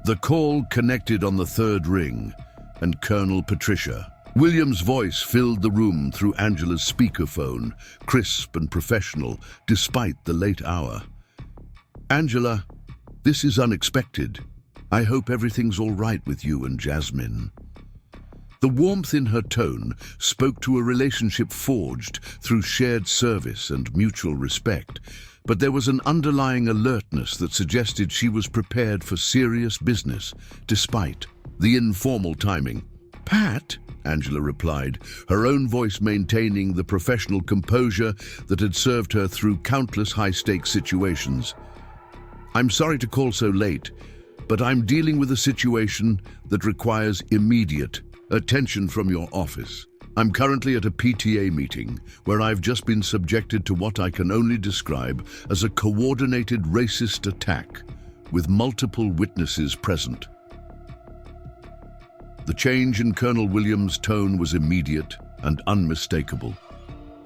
The call connected on the third ring, and Colonel Patricia Williams' voice filled the room through Angela's speakerphone, crisp and professional, despite the late hour. "Angela, this is unexpected. I hope everything's all right with you and Jasmine." The warmth in her tone spoke to a relationship forged through shared service and mutual respect, but there was an underlying alertness that suggested she was prepared for serious business, despite the informal timing. "Pat," Angela replied, her own voice maintaining the professional composure that had served her through countless high-stakes situations. "I'm sorry to call so late, but I'm dealing with a situation that requires immediate attention from your office." I'm currently at a PTA meeting where I've just been subjected to what I can only describe as a coordinated racist attack with multiple witnesses present. The change in Colonel Williams' tone was immediate and unmistakable.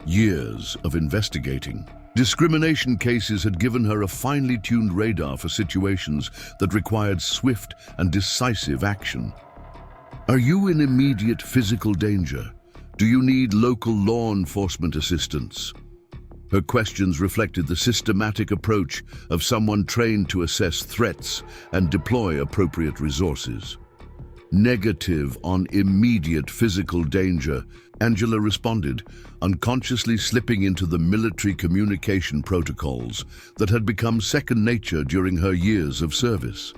Years of investigating. Discrimination cases had given her a finely tuned radar for situations that required swift and decisive action. Are you in immediate physical danger? Do you need local law enforcement assistance? Her questions reflected the systematic approach of someone trained to assess threats and deploy appropriate resources. Negative on immediate physical danger, Angela responded, unconsciously slipping into the military communication protocols that had become second nature during her years of service.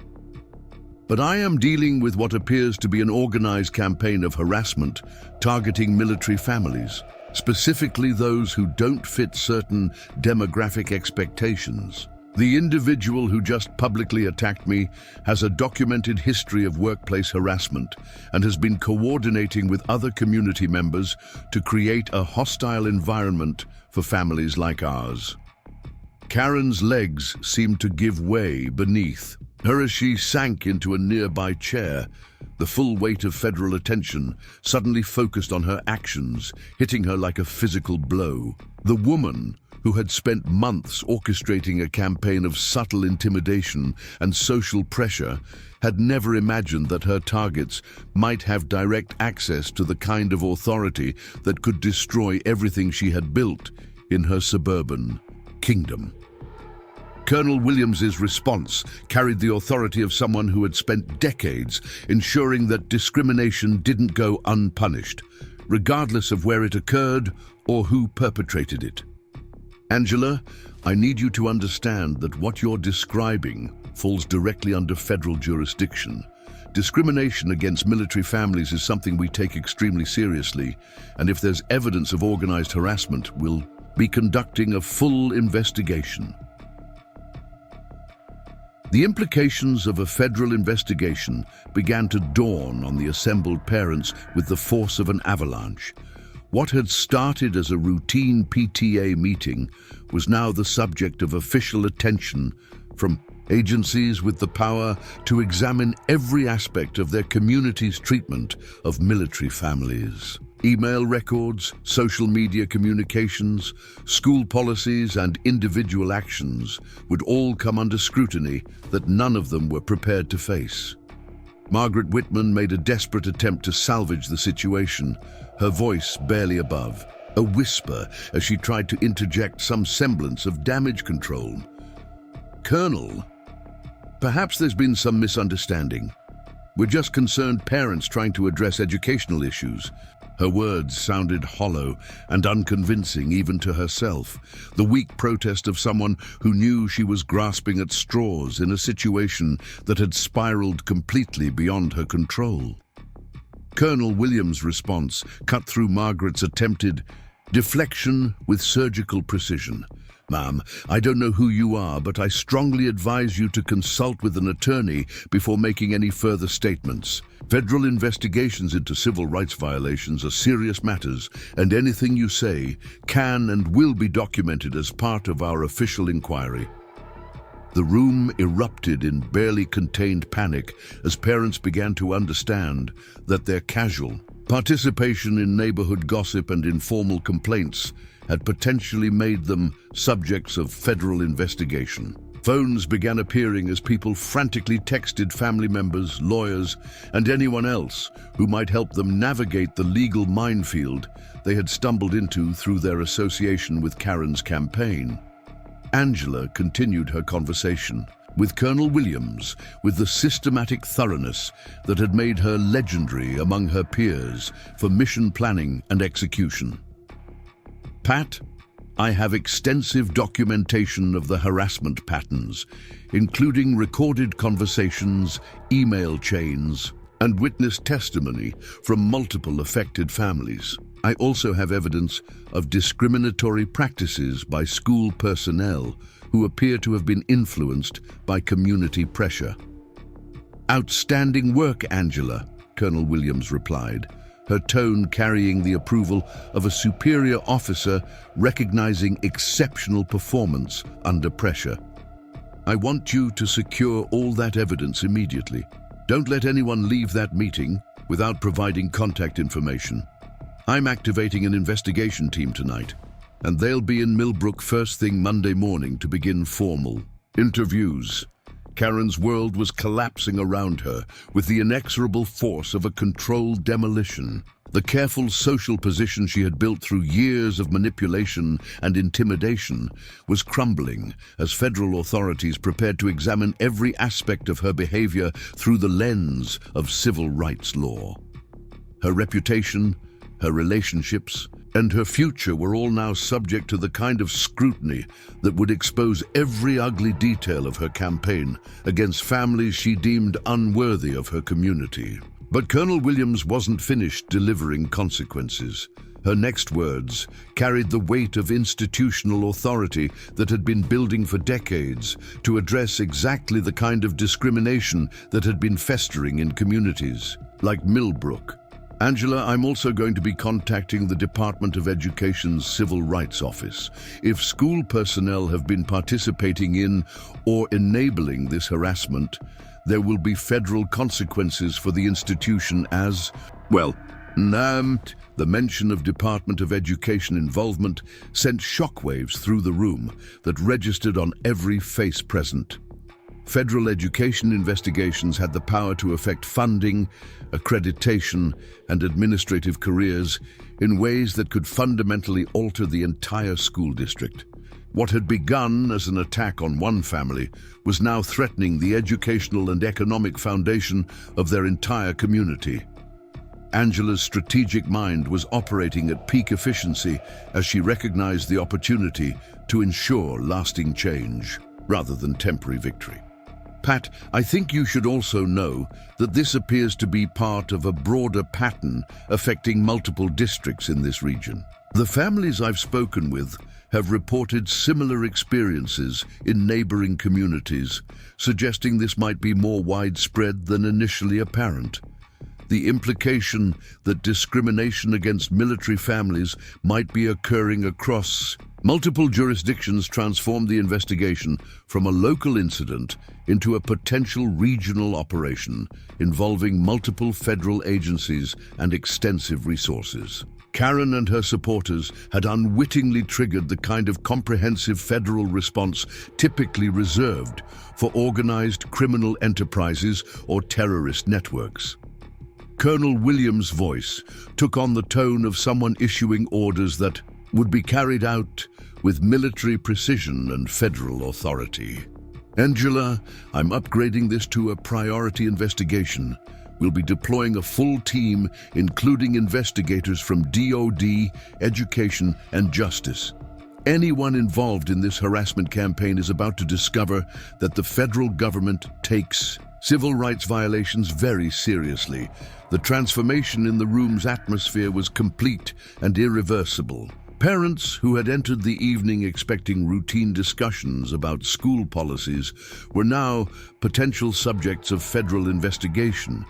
But I am dealing with what appears to be an organized campaign of harassment targeting military families, specifically those who don't fit certain demographic expectations. The individual who just publicly attacked me has a documented history of workplace harassment and has been coordinating with other community members to create a hostile environment for families like ours. Karen's legs seemed to give way beneath her as she sank into a nearby chair. The full weight of federal attention suddenly focused on her actions, hitting her like a physical blow. The woman, who had spent months orchestrating a campaign of subtle intimidation and social pressure, had never imagined that her targets might have direct access to the kind of authority that could destroy everything she had built in her suburban kingdom. Colonel Williams's response carried the authority of someone who had spent decades ensuring that discrimination didn't go unpunished, regardless of where it occurred or who perpetrated it. Angela, I need you to understand that what you're describing falls directly under federal jurisdiction. Discrimination against military families is something we take extremely seriously, and if there's evidence of organized harassment, we'll be conducting a full investigation. The implications of a federal investigation began to dawn on the assembled parents with the force of an avalanche. What had started as a routine PTA meeting was now the subject of official attention from agencies with the power to examine every aspect of their community's treatment of military families. Email records, social media communications, school policies, and individual actions would all come under scrutiny that none of them were prepared to face. Margaret Whitman made a desperate attempt to salvage the situation, her voice barely above, a whisper as she tried to interject some semblance of damage control. Colonel, perhaps there's been some misunderstanding. We're just concerned parents trying to address educational issues. Her words sounded hollow and unconvincing even to herself, the weak protest of someone who knew she was grasping at straws in a situation that had spiraled completely beyond her control. Colonel Williams' response cut through Margaret's attempted deflection with surgical precision. Ma'am, I don't know who you are, but I strongly advise you to consult with an attorney before making any further statements. Federal investigations into civil rights violations are serious matters, and anything you say can and will be documented as part of our official inquiry. The room erupted in barely contained panic as parents began to understand that their casual participation in neighborhood gossip and informal complaints had potentially made them subjects of federal investigation. Phones began appearing as people frantically texted family members, lawyers, and anyone else who might help them navigate the legal minefield they had stumbled into through their association with Karen's campaign. Angela continued her conversation with Colonel Williams with the systematic thoroughness that had made her legendary among her peers for mission planning and execution. Pat, I have extensive documentation of the harassment patterns, including recorded conversations, email chains, and witness testimony from multiple affected families. I also have evidence of discriminatory practices by school personnel who appear to have been influenced by community pressure. Outstanding work, Angela, Colonel Williams replied, her tone carrying the approval of a superior officer recognizing exceptional performance under pressure. "I want you to secure all that evidence immediately. Don't let anyone leave that meeting without providing contact information. I'm activating an investigation team tonight, and they'll be in Millbrook first thing Monday morning to begin formal interviews." Karen's world was collapsing around her with the inexorable force of a controlled demolition. The careful social position she had built through years of manipulation and intimidation was crumbling as federal authorities prepared to examine every aspect of her behavior through the lens of civil rights law. Her reputation, her relationships, and her future were all now subject to the kind of scrutiny that would expose every ugly detail of her campaign against families she deemed unworthy of her community. But Colonel Williams wasn't finished delivering consequences. Her next words carried the weight of institutional authority that had been building for decades to address exactly the kind of discrimination that had been festering in communities like Millbrook. "Angela, I'm also going to be contacting the Department of Education's Civil Rights Office. If school personnel have been participating in or enabling this harassment, there will be federal consequences for the institution as, well, the mention of Department of Education involvement sent shockwaves through the room that registered on every face present. Federal education investigations had the power to affect funding, accreditation, and administrative careers in ways that could fundamentally alter the entire school district. What had begun as an attack on one family was now threatening the educational and economic foundation of their entire community. Angela's strategic mind was operating at peak efficiency as she recognized the opportunity to ensure lasting change rather than temporary victory. "Pat, I think you should also know that this appears to be part of a broader pattern affecting multiple districts in this region. The families I've spoken with have reported similar experiences in neighboring communities, suggesting this might be more widespread than initially apparent. The implication that discrimination against military families might be occurring across multiple jurisdictions transformed the investigation from a local incident into a potential regional operation involving multiple federal agencies and extensive resources. Karen and her supporters had unwittingly triggered the kind of comprehensive federal response typically reserved for organized criminal enterprises or terrorist networks. Colonel Williams' voice took on the tone of someone issuing orders that would be carried out with military precision and federal authority. "Angela, I'm upgrading this to a priority investigation. We'll be deploying a full team, including investigators from DOD, Education, and Justice. Anyone involved in this harassment campaign is about to discover that the federal government takes civil rights violations very seriously. The transformation in the room's atmosphere was complete and irreversible. Parents who had entered the evening expecting routine discussions about school policies were now potential subjects of federal investigation.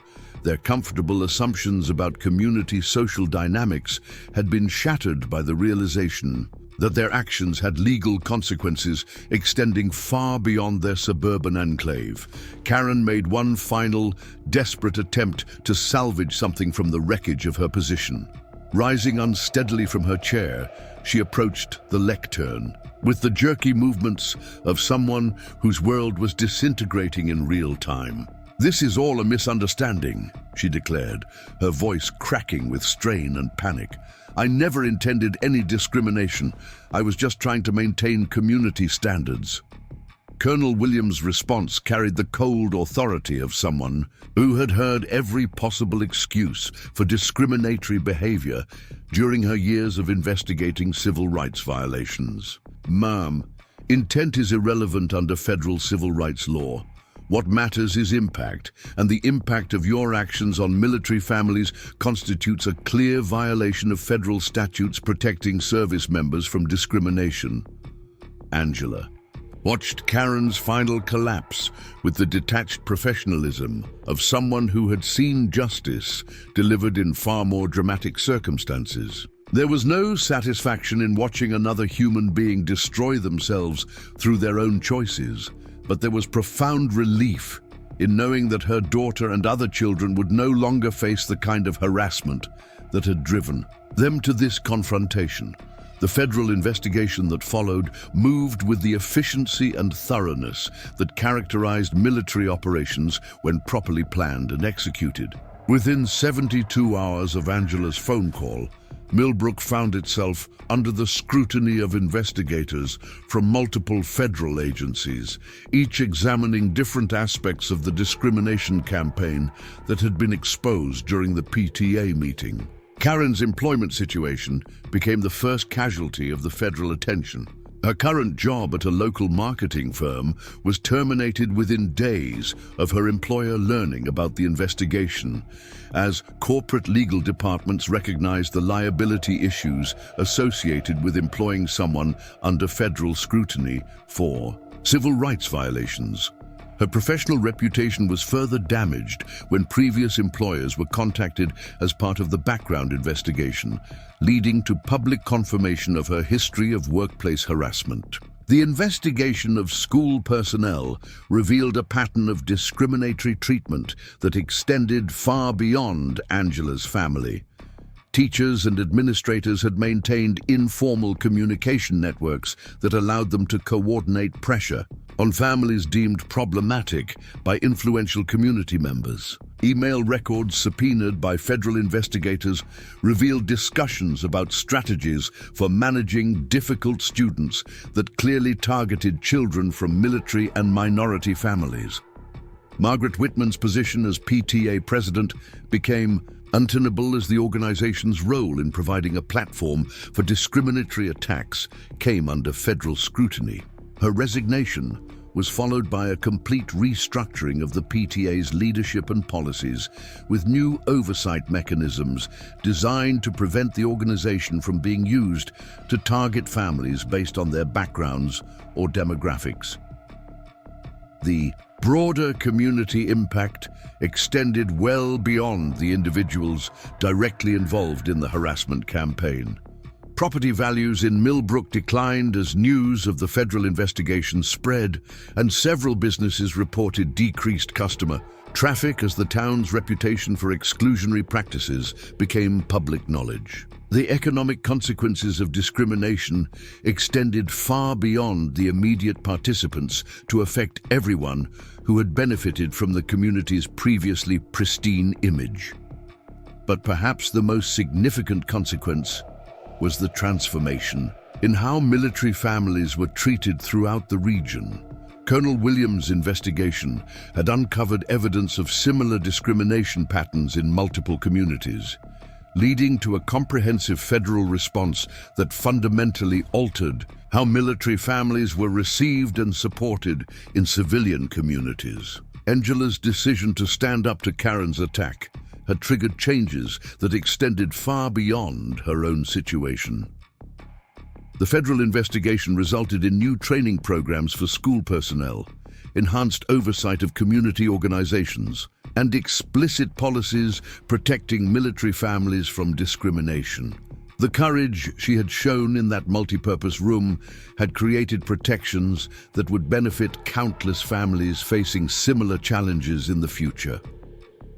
Their comfortable assumptions about community social dynamics had been shattered by the realization that their actions had legal consequences extending far beyond their suburban enclave. Karen made one final, desperate attempt to salvage something from the wreckage of her position. Rising unsteadily from her chair, she approached the lectern with the jerky movements of someone whose world was disintegrating in real time. "This is all a misunderstanding," she declared, her voice cracking with strain and panic. "I never intended any discrimination. I was just trying to maintain community standards." Colonel Williams' response carried the cold authority of someone who had heard every possible excuse for discriminatory behavior during her years of investigating civil rights violations. "Ma'am, intent is irrelevant under federal civil rights law. What matters is impact, and the impact of your actions on military families constitutes a clear violation of federal statutes protecting service members from discrimination." "Angela, watched Karen's final collapse with the detached professionalism of someone who had seen justice delivered in far more dramatic circumstances. There was no satisfaction in watching another human being destroy themselves through their own choices, but there was profound relief in knowing that her daughter and other children would no longer face the kind of harassment that had driven them to this confrontation. The federal investigation that followed moved with the efficiency and thoroughness that characterized military operations when properly planned and executed. Within 72 hours of Angela's phone call, Millbrook found itself under the scrutiny of investigators from multiple federal agencies, each examining different aspects of the discrimination campaign that had been exposed during the PTA meeting. Karen's employment situation became the first casualty of the federal attention. Her current job at a local marketing firm was terminated within days of her employer learning about the investigation, as corporate legal departments recognized the liability issues associated with employing someone under federal scrutiny for civil rights violations. Her professional reputation was further damaged when previous employers were contacted as part of the background investigation, leading to public confirmation of her history of workplace harassment. The investigation of school personnel revealed a pattern of discriminatory treatment that extended far beyond Angela's family. Teachers and administrators had maintained informal communication networks that allowed them to coordinate pressure on families deemed problematic by influential community members. Email records subpoenaed by federal investigators revealed discussions about strategies for managing difficult students that clearly targeted children from military and minority families. Margaret Whitman's position as PTA president became untenable as the organization's role in providing a platform for discriminatory attacks came under federal scrutiny. Her resignation was followed by a complete restructuring of the PTA's leadership and policies, with new oversight mechanisms designed to prevent the organization from being used to target families based on their backgrounds or demographics. The broader community impact extended well beyond the individuals directly involved in the harassment campaign. Property values in Millbrook declined as news of the federal investigation spread, and several businesses reported decreased customer traffic as the town's reputation for exclusionary practices became public knowledge. The economic consequences of discrimination extended far beyond the immediate participants to affect everyone who had benefited from the community's previously pristine image. But perhaps the most significant consequence was the transformation in how military families were treated throughout the region. Colonel Williams' investigation had uncovered evidence of similar discrimination patterns in multiple communities, leading to a comprehensive federal response that fundamentally altered how military families were received and supported in civilian communities. Angela's decision to stand up to Karen's attack had triggered changes that extended far beyond her own situation. The federal investigation resulted in new training programs for school personnel, enhanced oversight of community organizations, and explicit policies protecting military families from discrimination. The courage she had shown in that multipurpose room had created protections that would benefit countless families facing similar challenges in the future.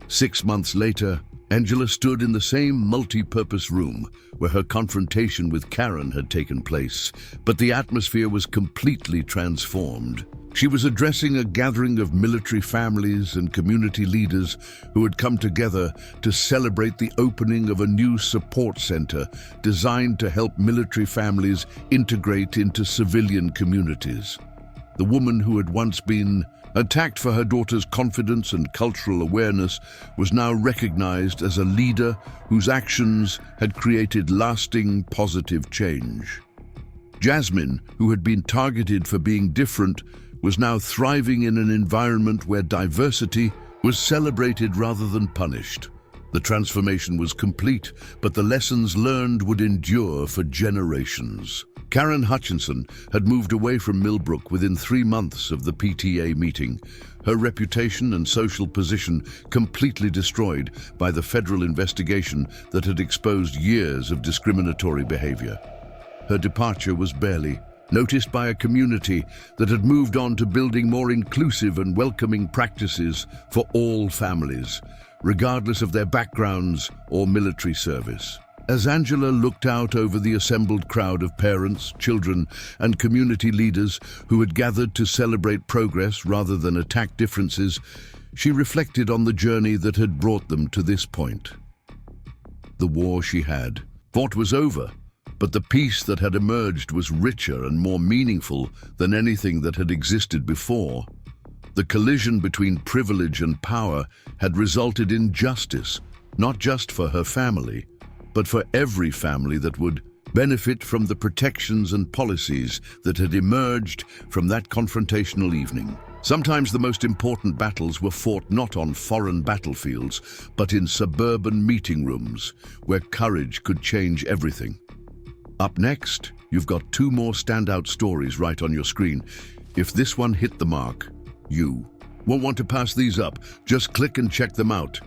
6 months later, Angela stood in the same multi-purpose room where her confrontation with Karen had taken place, but the atmosphere was completely transformed. She was addressing a gathering of military families and community leaders who had come together to celebrate the opening of a new support center designed to help military families integrate into civilian communities. The woman who had once been attacked for her daughter's confidence and cultural awareness was now recognized as a leader whose actions had created lasting positive change. Jasmine, who had been targeted for being different, was now thriving in an environment where diversity was celebrated rather than punished. The transformation was complete, but the lessons learned would endure for generations. Karen Hutchinson had moved away from Millbrook within 3 months of the PTA meeting, her reputation and social position completely destroyed by the federal investigation that had exposed years of discriminatory behavior. Her departure was barely noticed by a community that had moved on to building more inclusive and welcoming practices for all families, regardless of their backgrounds or military service. As Angela looked out over the assembled crowd of parents, children, and community leaders who had gathered to celebrate progress rather than attack differences, she reflected on the journey that had brought them to this point. The war she had fought was over, but the peace that had emerged was richer and more meaningful than anything that had existed before. The collision between privilege and power had resulted in justice, not just for her family, but for every family that would benefit from the protections and policies that had emerged from that confrontational evening. Sometimes the most important battles were fought not on foreign battlefields, but in suburban meeting rooms, where courage could change everything. Up next, you've got 2 more standout stories right on your screen. If this one hit the mark, you won't want to pass these up. Just click and check them out.